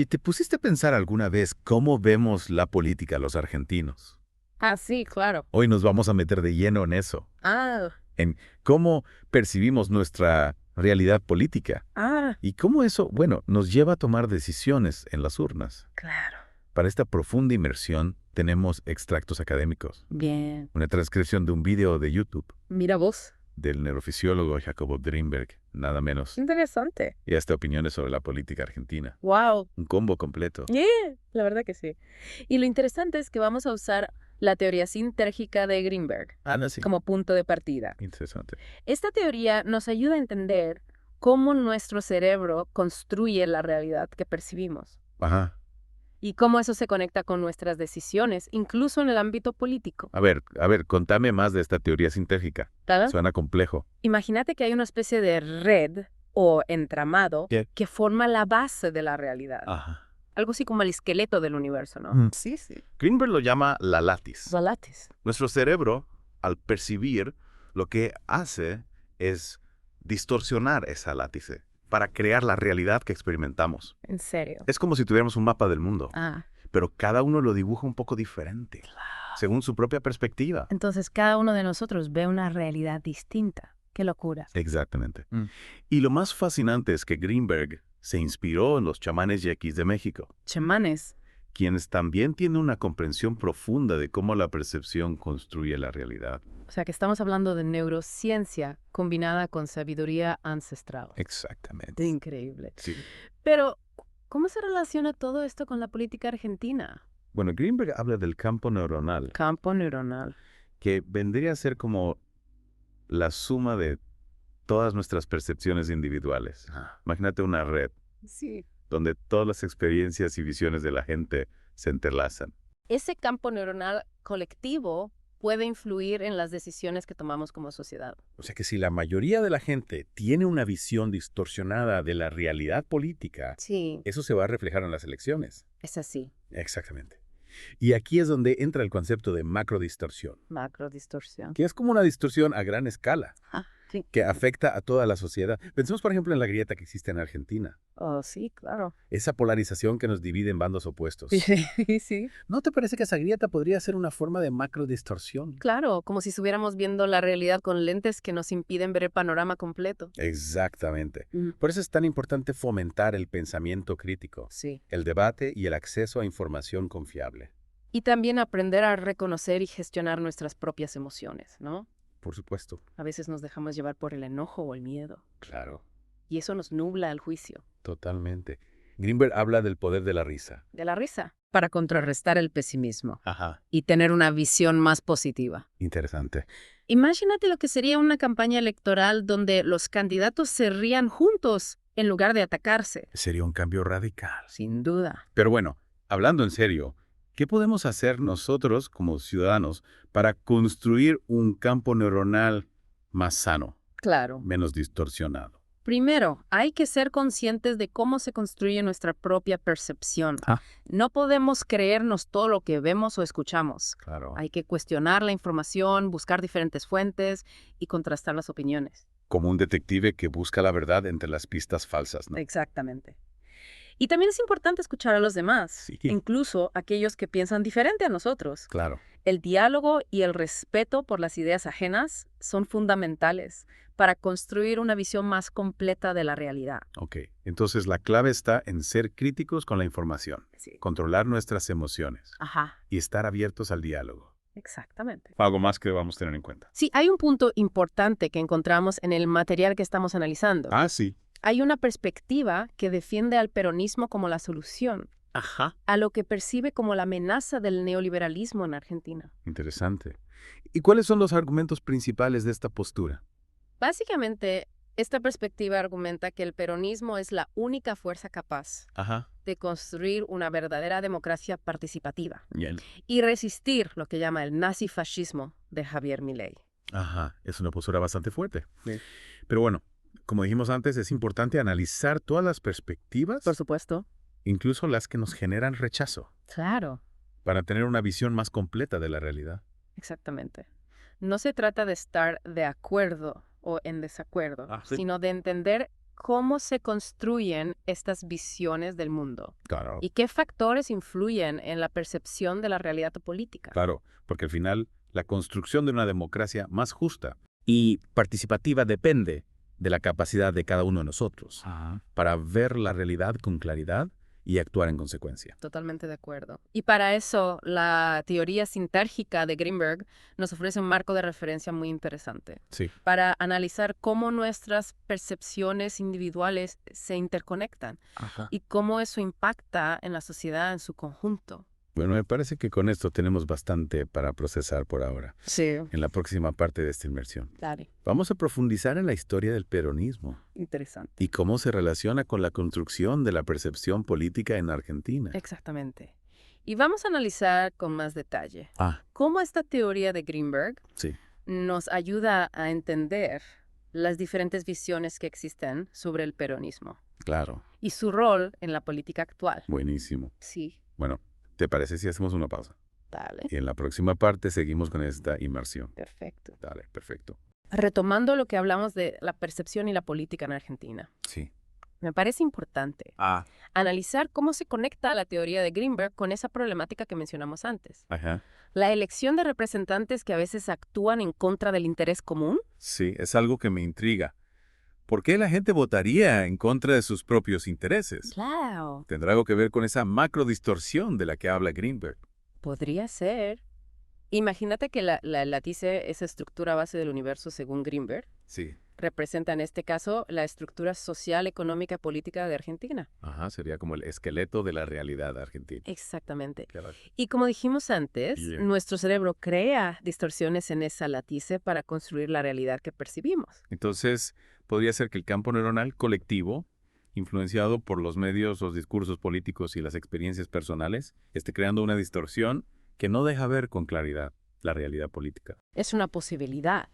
Angie, ¿te pusiste a pensar alguna vez cómo vemos la política los argentinos? Ah, sí, claro. Hoy nos vamos a meter de lleno en eso, Ah, en cómo percibimos nuestra realidad política y cómo eso, bueno, nos lleva a tomar decisiones en las urnas. claro. Para esta profunda inmersión tenemos extractos académicos, Bien. una transcripción de un video de YouTube Mira vos. del neurofisiólogo Jacobo Grinberg, nada menos, Interesante. y hasta opiniones sobre la política argentina. Wow. Un combo completo. Yeah, la verdad que sí. Y lo interesante es que vamos a usar la teoría sintérgica de Greenberg Sí. como punto de partida. Interesante. Esta teoría nos ayuda a entender cómo nuestro cerebro construye la realidad que percibimos Ajá. y cómo eso se conecta con nuestras decisiones, incluso en el ámbito político. A ver, contame más de esta teoría sintérgica. ¿Verdad? Suena complejo. Imagínate que hay una especie de red o entramado ¿Qué? que forma la base de la realidad. Ajá. Algo así como el esqueleto del universo, ¿no? Sí, sí. Greenberg lo llama la látiz. Volatis. Nuestro cerebro, al percibir, lo que hace es distorsionar esa látice para crear la realidad que experimentamos. En serio. Es como si tuviéramos un mapa del mundo, Ah, pero cada uno lo dibuja un poco diferente, según su propia perspectiva. entonces cada uno de nosotros ve una realidad distinta. Qué locura. Exactamente. Y lo más fascinante es que Greenberg se inspiró en los chamanes yaquis de México, Chamanes. quienes también tienen una comprensión profunda de cómo la percepción construye la realidad. O sea que estamos hablando de neurociencia combinada con sabiduría ancestral. Exactamente. Increíble. Sí. Pero, ¿cómo se relaciona todo esto con la política argentina? Bueno, Greenberg habla del campo neuronal, Campo neuronal. que vendría a ser como la suma de todas nuestras percepciones individuales. Imagínate una red Sí. donde todas las experiencias y visiones de la gente se entrelazan. Ese campo neuronal colectivo puede influir en las decisiones que tomamos como sociedad. O sea que si la mayoría de la gente tiene una visión distorsionada de la realidad política, Sí, eso se va a reflejar en las elecciones. es así. Exactamente. Y aquí es donde entra el concepto de macrodistorsión, Macrodistorsión. que es como una distorsión a gran escala, Ah, sí. que afecta a toda la sociedad. Pensemos, por ejemplo, en la grieta que existe en Argentina. Oh, sí, claro. Esa polarización que nos divide en bandos opuestos. Sí. ¿No te parece que esa grieta podría ser una forma de macrodistorsión? Claro, como si estuviéramos viendo la realidad con lentes que nos impiden ver el panorama completo. Exactamente. Mm. Por eso es tan importante fomentar el pensamiento crítico, Sí. el debate y el acceso a información confiable. Y también aprender a reconocer y gestionar nuestras propias emociones, ¿no? Por supuesto. A veces nos dejamos llevar por el enojo o el miedo. Claro, Y eso nos nubla el juicio. totalmente. Greenberg habla del poder de la risa. De la risa. Para contrarrestar el pesimismo Ajá. y tener una visión más positiva. Interesante. Imagínate lo que sería una campaña electoral donde los candidatos se rían juntos en lugar de atacarse. Sería un cambio radical. Sin duda. Pero bueno, hablando en serio, ¿qué podemos hacer nosotros como ciudadanos para construir un campo neuronal más sano, Claro. menos distorsionado? Primero, hay que ser conscientes de cómo se construye nuestra propia percepción. Ah. No podemos creernos todo lo que vemos o escuchamos. Claro. Hay que cuestionar la información, buscar diferentes fuentes y contrastar las opiniones. Como un detective que busca la verdad entre las pistas falsas, ¿no? Exactamente. Y también es importante escuchar a los demás, Sí. incluso aquellos que piensan diferente a nosotros. Claro. El diálogo y el respeto por las ideas ajenas son fundamentales para construir una visión más completa de la realidad. Ok. Entonces la clave está en ser críticos con la información, Sí. controlar nuestras emociones Ajá, y estar abiertos al diálogo. exactamente. Algo más que debamos tener en cuenta. Sí, hay un punto importante que encontramos en el material que estamos analizando. Sí. Hay una perspectiva que defiende al peronismo como la solución Ajá. a lo que percibe como la amenaza del neoliberalismo en Argentina. Interesante. ¿Y cuáles son los argumentos principales de esta postura? Básicamente, esta perspectiva argumenta que el peronismo es la única fuerza capaz Ajá. de construir una verdadera democracia participativa Bien. y resistir lo que llama el nazifascismo de Javier Milei. Ajá. Es una postura bastante fuerte. Sí. Pero bueno, como dijimos antes, es importante analizar todas las perspectivas, Por supuesto. incluso las que nos generan rechazo, Claro, para tener una visión más completa de la realidad. exactamente. No se trata de estar de acuerdo o en desacuerdo, Sí. sino de entender cómo se construyen estas visiones del mundo Claro. y qué factores influyen en la percepción de la realidad política. Claro, porque al final la construcción de una democracia más justa Y participativa depende de la capacidad de cada uno de nosotros para ver la realidad con claridad y actuar en consecuencia. Totalmente de acuerdo. Y para eso, la teoría sintérgica de Greenberg nos ofrece un marco de referencia muy interesante Sí. para analizar cómo nuestras percepciones individuales se interconectan y cómo eso impacta en la sociedad en su conjunto. Bueno, me parece que con esto tenemos bastante para procesar por ahora. Sí, En la próxima parte de esta inmersión dale. vamos a profundizar en la historia del peronismo Interesante. y cómo se relaciona con la construcción de la percepción política en Argentina. Exactamente. Y vamos a analizar con más detalle cómo esta teoría de Greenberg Sí. nos ayuda a entender las diferentes visiones que existen sobre el peronismo Claro. y su rol en la política actual. Buenísimo. Sí, Bueno, ¿te parece si hacemos una pausa? dale. Y en la próxima parte seguimos con esta inmersión. Perfecto. Dale, perfecto. Retomando lo que hablamos de la percepción y la política en Argentina, Sí. me parece importante analizar cómo se conecta la teoría de Greenberg con esa problemática que mencionamos antes. Ajá. La elección de representantes que a veces actúan en contra del interés común. Sí, es algo que me intriga. ¿Por qué la gente votaría en contra de sus propios intereses? Claro. ¿Tendrá algo que ver con esa macro distorsión de la que habla Greenberg? Podría ser. Imagínate que la látice, esa estructura base del universo según Greenberg, Sí. representa en este caso la estructura social, económica y política de Argentina. Ajá, sería como el esqueleto de la realidad argentina. Exactamente. Claro. Y como dijimos antes, Bien. nuestro cerebro crea distorsiones en esa látice para construir la realidad que percibimos. Entonces, podría ser que el campo neuronal colectivo, influenciado por los medios, los discursos políticos y las experiencias personales, esté creando una distorsión que no deja ver con claridad la realidad política. Es una posibilidad.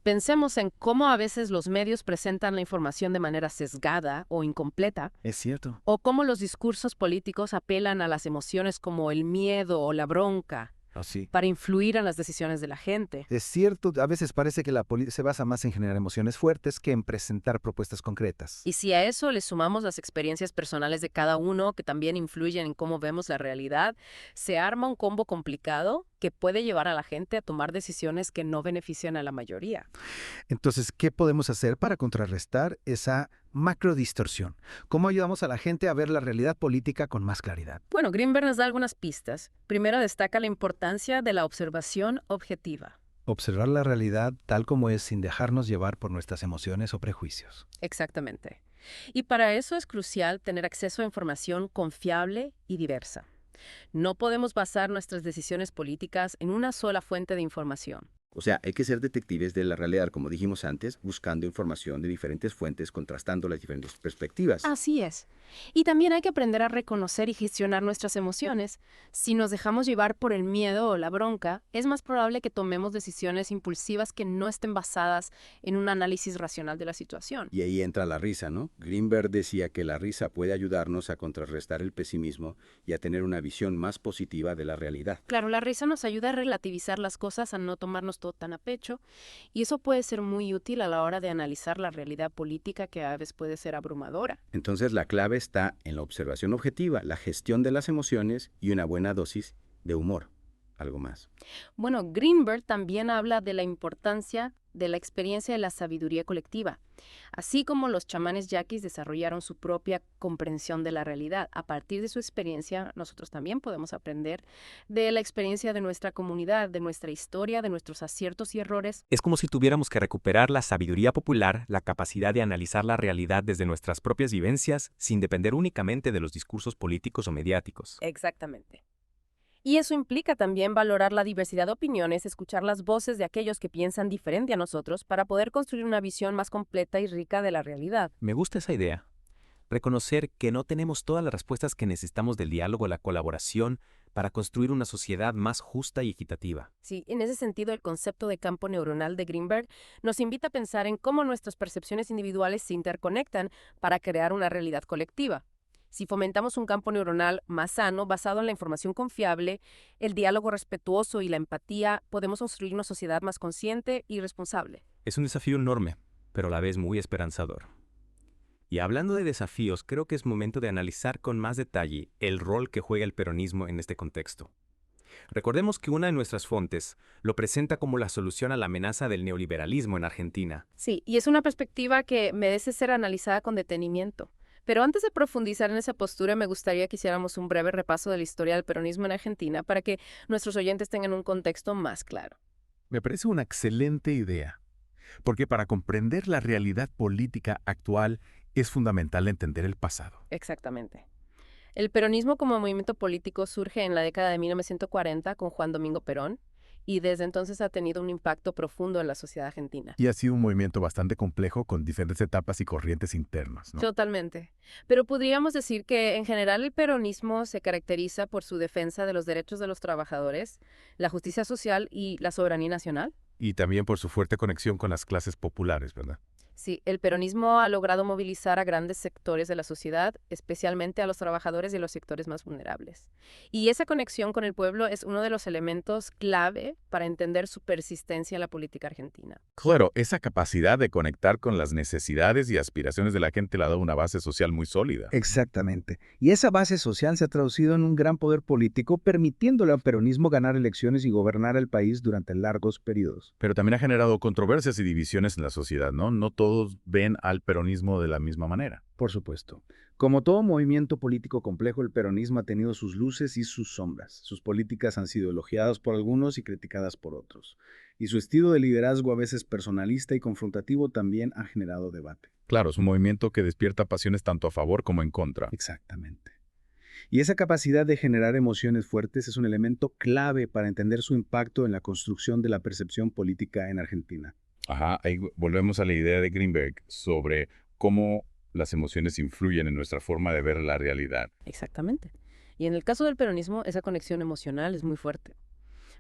Pensemos en cómo a veces los medios presentan la información de manera sesgada o incompleta, Es cierto. o cómo los discursos políticos apelan a las emociones como el miedo o la bronca Así. para influir en las decisiones de la gente. Es cierto, a veces parece que la política se basa más en generar emociones fuertes que en presentar propuestas concretas. Y si a eso le sumamos las experiencias personales de cada uno, que también influyen en cómo vemos la realidad, se arma un combo complicado que puede llevar a la gente a tomar decisiones que no benefician a la mayoría. Entonces, ¿qué podemos hacer para contrarrestar esa macrodistorsión? ¿Cómo ayudamos a la gente a ver la realidad política con más claridad? Bueno, Greenberg nos da algunas pistas. Primero destaca la importancia de la observación objetiva. Observar la realidad tal como es sin dejarnos llevar por nuestras emociones o prejuicios. Exactamente. Y para eso es crucial tener acceso a información confiable y diversa. No podemos basar nuestras decisiones políticas en una sola fuente de información. O sea, hay que ser detectives de la realidad, como dijimos antes, buscando información de diferentes fuentes, contrastando las diferentes perspectivas. Así es. Y también hay que aprender a reconocer y gestionar nuestras emociones. Si nos dejamos llevar por el miedo o la bronca, es más probable que tomemos decisiones impulsivas que no estén basadas en un análisis racional de la situación. Y ahí entra la risa, ¿no? Greenberg decía que la risa puede ayudarnos a contrarrestar el pesimismo y a tener una visión más positiva de la realidad. Claro, la risa nos ayuda a relativizar las cosas, a no tomarnos todo tan a pecho, y eso puede ser muy útil a la hora de analizar la realidad política que a veces puede ser abrumadora. Entonces la clave está en la observación objetiva, la gestión de las emociones y una buena dosis de humor. Algo más. Bueno, Greenberg también habla de la importancia de la experiencia de la sabiduría colectiva. Así como los chamanes yaquis desarrollaron su propia comprensión de la realidad, a partir de su experiencia, nosotros también podemos aprender de la experiencia de nuestra comunidad, de nuestra historia, de nuestros aciertos y errores. Es como si tuviéramos que recuperar la sabiduría popular, la capacidad de analizar la realidad desde nuestras propias vivencias, sin depender únicamente de los discursos políticos o mediáticos. Exactamente. Y eso implica también valorar la diversidad de opiniones, escuchar las voces de aquellos que piensan diferente a nosotros para poder construir una visión más completa y rica de la realidad. Me gusta esa idea. Reconocer que no tenemos todas las respuestas que necesitamos del diálogo, la colaboración, para construir una sociedad más justa y equitativa. Sí, en ese sentido, el concepto de campo neuronal de Greenberg nos invita a pensar en cómo nuestras percepciones individuales se interconectan para crear una realidad colectiva. Si fomentamos un campo neuronal más sano, basado en la información confiable, el diálogo respetuoso y la empatía, podemos construir una sociedad más consciente y responsable. Es un desafío enorme, pero a la vez muy esperanzador. Y hablando de desafíos, creo que es momento de analizar con más detalle el rol que juega el peronismo en este contexto. Recordemos que una de nuestras fuentes lo presenta como la solución a la amenaza del neoliberalismo en Argentina. Sí, y es una perspectiva que merece ser analizada con detenimiento. Pero antes de profundizar en esa postura, me gustaría que hiciéramos un breve repaso de la historia del peronismo en Argentina para que nuestros oyentes tengan un contexto más claro. Me parece una excelente idea, porque para comprender la realidad política actual es fundamental entender el pasado. Exactamente. El peronismo como movimiento político surge en la década de 1940 con Juan Domingo Perón y desde entonces ha tenido un impacto profundo en la sociedad argentina. Y ha sido un movimiento bastante complejo con diferentes etapas y corrientes internas, ¿no? Totalmente. Pero podríamos decir que en general el peronismo se caracteriza por su defensa de los derechos de los trabajadores, la justicia social y la soberanía nacional. Y también por su fuerte conexión con las clases populares, ¿verdad? Sí, el peronismo ha logrado movilizar a grandes sectores de la sociedad, especialmente a los trabajadores y los sectores más vulnerables. Y esa conexión con el pueblo es uno de los elementos clave para entender su persistencia en la política argentina. Claro, esa capacidad de conectar con las necesidades y aspiraciones de la gente le ha dado una base social muy sólida. Exactamente. Y esa base social se ha traducido en un gran poder político, permitiéndole al peronismo ganar elecciones y gobernar el país durante largos periodos. Pero también ha generado controversias y divisiones en la sociedad, ¿no? No todos ven al peronismo de la misma manera. Por supuesto. Como todo movimiento político complejo, el peronismo ha tenido sus luces y sus sombras. Sus políticas han sido elogiadas por algunos y criticadas por otros. Y su estilo de liderazgo, a veces personalista y confrontativo, también ha generado debate. Claro, es un movimiento que despierta pasiones tanto a favor como en contra. Exactamente. Y esa capacidad de generar emociones fuertes es un elemento clave para entender su impacto en la construcción de la percepción política en Argentina. Ajá, ahí volvemos a la idea de Greenberg sobre cómo las emociones influyen en nuestra forma de ver la realidad. Exactamente. Y en el caso del peronismo, esa conexión emocional es muy fuerte.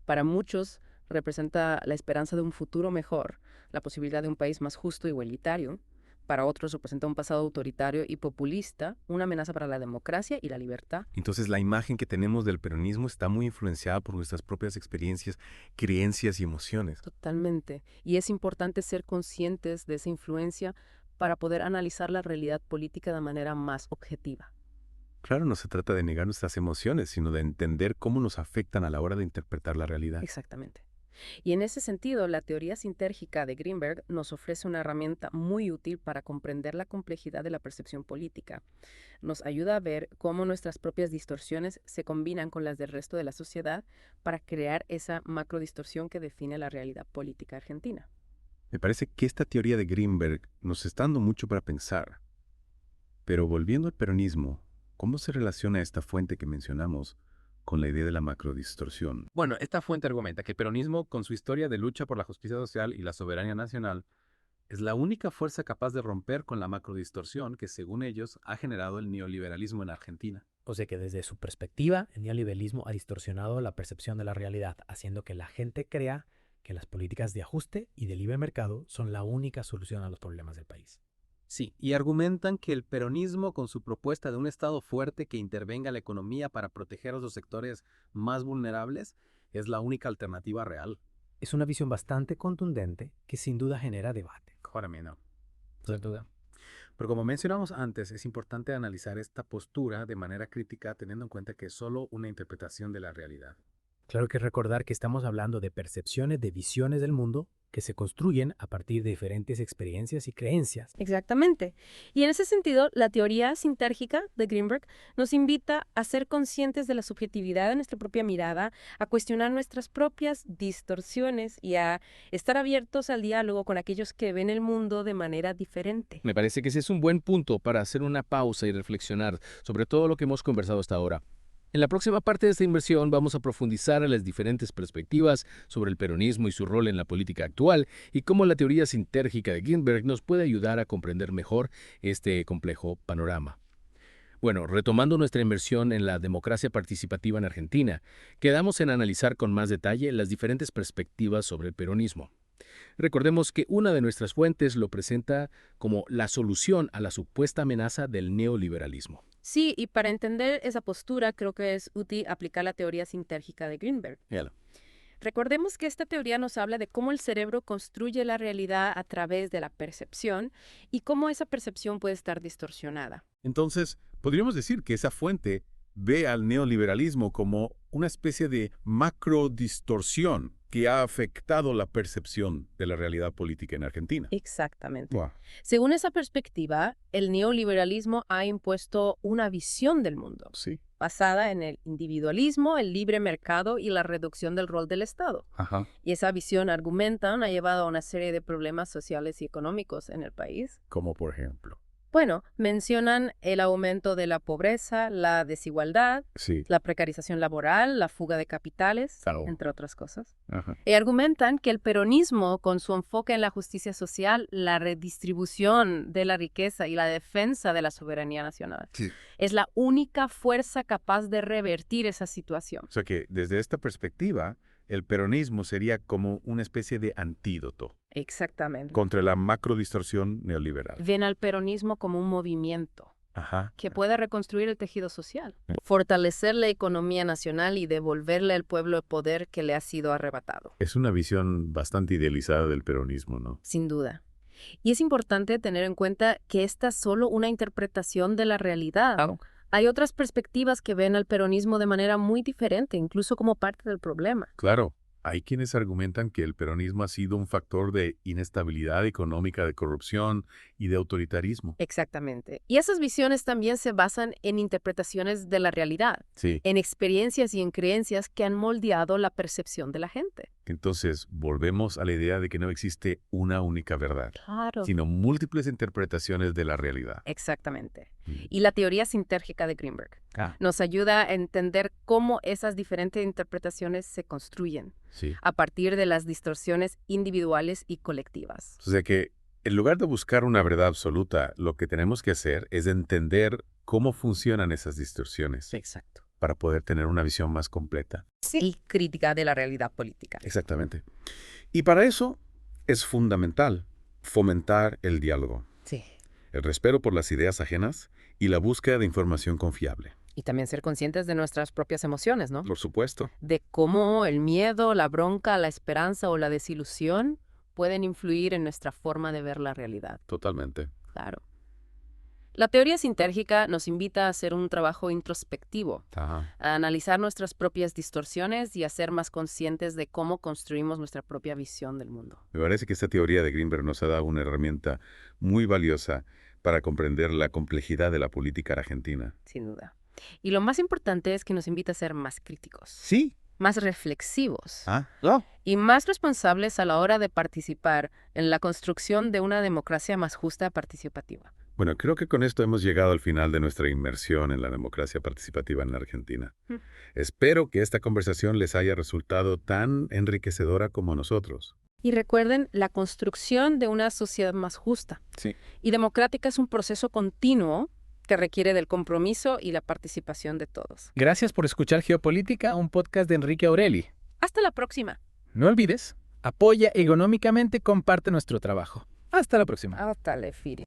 Para muchos representa la esperanza de un futuro mejor, la posibilidad de un país más justo e igualitario. Para otros representa un pasado autoritario y populista, una amenaza para la democracia y la libertad. Entonces la imagen que tenemos del peronismo está muy influenciada por nuestras propias experiencias, creencias y emociones. Totalmente. Y es importante ser conscientes de esa influencia para poder analizar la realidad política de manera más objetiva. Claro, no se trata de negar nuestras emociones, sino de entender cómo nos afectan a la hora de interpretar la realidad. Exactamente. Y en ese sentido, la teoría sintérgica de Greenberg nos ofrece una herramienta muy útil para comprender la complejidad de la percepción política. Nos ayuda a ver cómo nuestras propias distorsiones se combinan con las del resto de la sociedad para crear esa macrodistorsión que define la realidad política argentina. Me parece que esta teoría de Greenberg nos está dando mucho para pensar. Pero volviendo al peronismo, ¿cómo se relaciona esta fuente que mencionamos con la idea de la macrodistorsión? Bueno, esta fuente argumenta que el peronismo, con su historia de lucha por la justicia social y la soberanía nacional, es la única fuerza capaz de romper con la macrodistorsión que, según ellos, ha generado el neoliberalismo en Argentina. O sea que desde su perspectiva, el neoliberalismo ha distorsionado la percepción de la realidad, haciendo que la gente crea que las políticas de ajuste y de libre mercado son la única solución a los problemas del país. Sí, y argumentan que el peronismo, con su propuesta de un Estado fuerte que intervenga en la economía para proteger a los sectores más vulnerables, es la única alternativa real. Es una visión bastante contundente que sin duda genera debate. Jódame, no. Sin duda. Pero como mencionamos antes, es importante analizar esta postura de manera crítica teniendo en cuenta que es solo una interpretación de la realidad. Claro que recordar que estamos hablando de percepciones, de visiones del mundo que se construyen a partir de diferentes experiencias y creencias. Exactamente. Y en ese sentido, la teoría sintérgica de Greenberg nos invita a ser conscientes de la subjetividad de nuestra propia mirada, a cuestionar nuestras propias distorsiones y a estar abiertos al diálogo con aquellos que ven el mundo de manera diferente. Me parece que ese es un buen punto para hacer una pausa y reflexionar sobre todo lo que hemos conversado hasta ahora. En la próxima parte de esta inversión vamos a profundizar en las diferentes perspectivas sobre el peronismo y su rol en la política actual y cómo la teoría sintérgica de Greenberg nos puede ayudar a comprender mejor este complejo panorama. Bueno, retomando nuestra inversión en la democracia participativa en Argentina, quedamos en analizar con más detalle las diferentes perspectivas sobre el peronismo. Recordemos que una de nuestras fuentes lo presenta como la solución a la supuesta amenaza del neoliberalismo. Sí, y para entender esa postura creo que es útil aplicar la teoría sintérgica de Greenberg. Recordemos que esta teoría nos habla de cómo el cerebro construye la realidad a través de la percepción y cómo esa percepción puede estar distorsionada. Entonces, podríamos decir que esa fuente ve al neoliberalismo como una especie de macrodistorsión que ha afectado la percepción de la realidad política en Argentina. Exactamente. Wow. Según esa perspectiva, el neoliberalismo ha impuesto una visión del mundo Sí. basada en el individualismo, el libre mercado y la reducción del rol del Estado. Ajá. Y esa visión, argumentan, ha llevado a una serie de problemas sociales y económicos en el país. Como por ejemplo. Bueno, mencionan el aumento de la pobreza, la desigualdad, Sí. la precarización laboral, la fuga de capitales, Claro. entre otras cosas. Ajá. Y argumentan que el peronismo, con su enfoque en la justicia social, la redistribución de la riqueza y la defensa de la soberanía nacional, Sí. es la única fuerza capaz de revertir esa situación. O sea que desde esta perspectiva, el peronismo sería como una especie de antídoto Exactamente. contra la macrodistorsión neoliberal. Ven al peronismo como un movimiento Ajá. que puede reconstruir el tejido social, fortalecer la economía nacional y devolverle al pueblo el poder que le ha sido arrebatado. Es una visión bastante idealizada del peronismo, ¿no? Sin duda. Y es importante tener en cuenta que esta es solo una interpretación de la realidad. Claro. Hay otras perspectivas que ven al peronismo de manera muy diferente, incluso como parte del problema. Claro, hay quienes argumentan que el peronismo ha sido un factor de inestabilidad económica, de corrupción y de autoritarismo. Exactamente. Y esas visiones también se basan en interpretaciones de la realidad, Sí. en experiencias y en creencias que han moldeado la percepción de la gente. Entonces, volvemos a la idea de que no existe una única verdad, Claro. sino múltiples interpretaciones de la realidad. Exactamente. Mm. Y la teoría sintérgica de Greenberg nos ayuda a entender cómo esas diferentes interpretaciones se construyen Sí. a partir de las distorsiones individuales y colectivas. O sea que, en lugar de buscar una verdad absoluta, lo que tenemos que hacer es entender cómo funcionan esas distorsiones Exacto. para poder tener una visión más completa. Y crítica de la realidad política. Exactamente. Y para eso es fundamental fomentar el diálogo, Sí. el respeto por las ideas ajenas y la búsqueda de información confiable. Y también ser conscientes de nuestras propias emociones, ¿no? Por supuesto. De cómo el miedo, la bronca, la esperanza o la desilusión pueden influir en nuestra forma de ver la realidad. Totalmente. Claro. La teoría sintérgica nos invita a hacer un trabajo introspectivo, Ajá. a analizar nuestras propias distorsiones y a ser más conscientes de cómo construimos nuestra propia visión del mundo. Me parece que esta teoría de Greenberg nos ha dado una herramienta muy valiosa para comprender la complejidad de la política argentina. Sin duda. Y lo más importante es que nos invita a ser más críticos, Sí. más reflexivos No. y más responsables a la hora de participar en la construcción de una democracia más justa y participativa. Bueno, creo que con esto hemos llegado al final de nuestra inmersión en la democracia participativa en la Argentina. Espero que esta conversación les haya resultado tan enriquecedora como a nosotros. Y recuerden, la construcción de una sociedad más justa Sí. y democrática es un proceso continuo que requiere del compromiso y la participación de todos. Gracias por escuchar Geopolítica, un podcast de Enrique Aureli. Hasta la próxima. No olvides, apoya económicamente, comparte nuestro trabajo. Hasta la próxima. Hasta le firi.